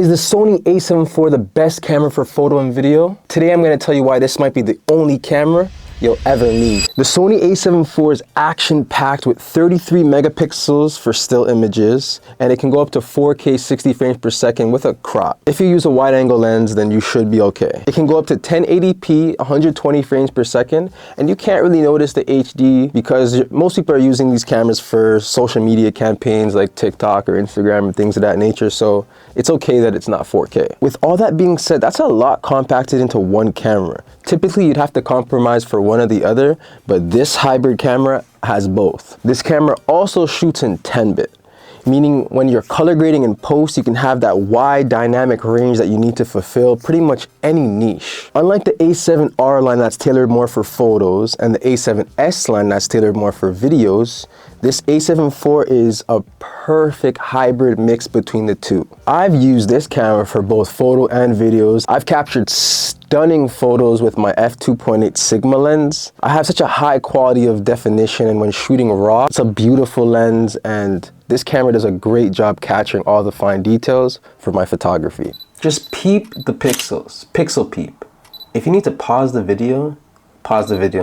Is the Sony A7 IV the best camera for photo and video? Today I'm going to tell you why this might be the only camera you'll ever need. The Sony A7 IV is action-packed with 33 megapixels for still images, and it can go up to 4K 60 frames per second with a crop. If you use a wide-angle lens, then you should be okay. It can go up to 1080p, 120 frames per second, and you can't really notice the HD because most people are using these cameras for social media campaigns like TikTok or Instagram and things of that nature, so it's okay that it's not 4K. With all that being said, that's a lot compacted into one camera. Typically, you'd have to compromise for one or the other, but this hybrid camera has both. This camera also shoots in 10-bit, meaning when you're color grading in post, you can have that wide dynamic range that you need to fulfill pretty much any niche. Unlike the A7R line that's tailored more for photos and the A7S line that's tailored more for videos, this A7 IV is a perfect hybrid mix between the two. I've used this camera for both photo and videos. I've captured stunning photos with my f2.8 Sigma lens. I have such a high quality of definition, and when shooting raw, it's a beautiful lens, and this camera does a great job capturing all the fine details for my photography. Just peep the pixels, pixel peep. If you need to pause the video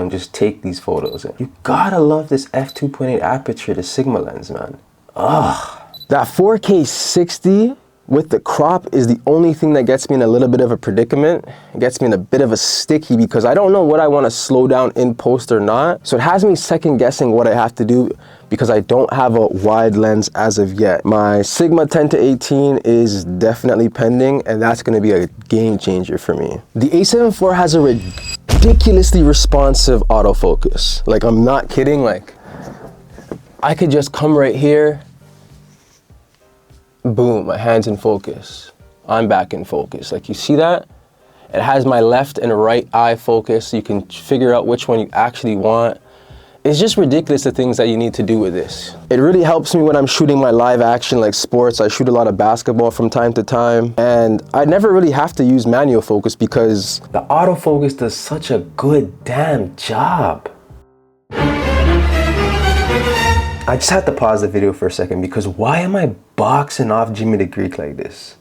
and just take these photos. You gotta love this f2.8 aperture, the Sigma lens, man. Ugh. That 4K 60 with the crop is the only thing that gets me in a little bit of a predicament. It gets me in a bit of a sticky because I don't know what I want to slow down in post or not. So it has me second guessing what I have to do because I don't have a wide lens as of yet. My Sigma 10-18 is definitely pending, and that's going to be a game changer for me. The A7 IV has a ridiculously responsive autofocus. Like, I'm not kidding. Like, I could just come right here, boom, my hand's in focus. I'm back in focus. Like, you see that? It has my left and right eye focus, so you can figure out which one you actually want. It's just ridiculous the things that you need to do with this. It really helps me when I'm shooting my live action like sports. I shoot a lot of basketball from time to time, and I never really have to use manual focus because the autofocus does such a good damn job. I just had to pause the video for a second because why am I boxing off Jimmy the Greek like this?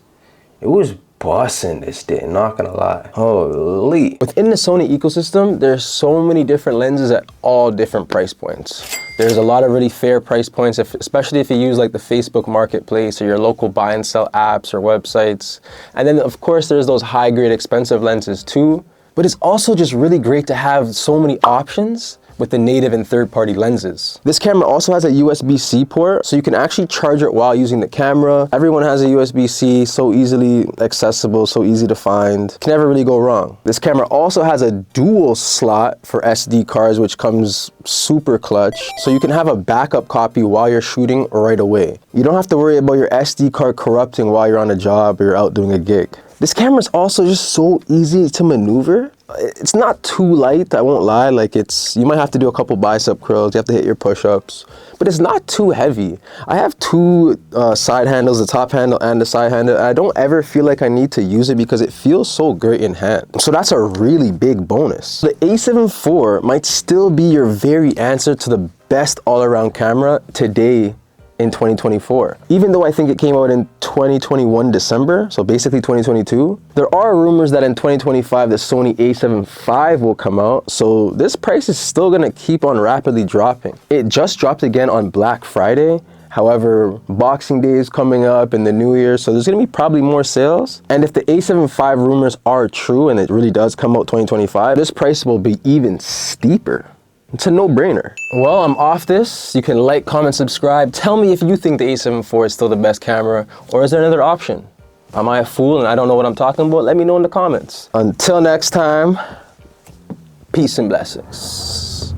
It was bossing this day, not gonna lie. Holy. Within the Sony ecosystem, there's so many different lenses at all different price points. There's a lot of really fair price points, especially if you use like the Facebook Marketplace or your local buy and sell apps or websites. And then of course there's those high grade expensive lenses too. But it's also just really great to have so many options with the native and third-party lenses. This camera also has a USB-C port, so you can actually charge it while using the camera. Everyone has a USB-C, so easily accessible, so easy to find. Can never really go wrong. This camera also has a dual slot for SD cards, which comes super clutch, so you can have a backup copy while you're shooting right away. You don't have to worry about your SD card corrupting while you're on a job or you're out doing a gig. This camera is also just so easy to maneuver. It's not too light, I won't lie. Like, you might have to do a couple bicep curls, you have to hit your push-ups, but it's not too heavy. I have two side handles, the top handle and the side handle, and I don't ever feel like I need to use it because it feels so great in hand. So that's a really big bonus. The A7 IV might still be your very answer to the best all-around camera today in 2024. Even though I think it came out in 2021 December, so basically 2022, there are rumors that in 2025 the Sony A7 V will come out, so this price is still gonna keep on rapidly dropping. It just dropped again on Black Friday. However, Boxing Day is coming up and the New Year, so there's gonna be probably more sales. And if the A7 V rumors are true and it really does come out 2025, this price will be even steeper. It's a no-brainer. Well, I'm off this. You can like, comment, subscribe. Tell me if you think the A7 IV is still the best camera, or is there another option? Am I a fool and I don't know what I'm talking about? Let me know in the comments. Until next time, peace and blessings.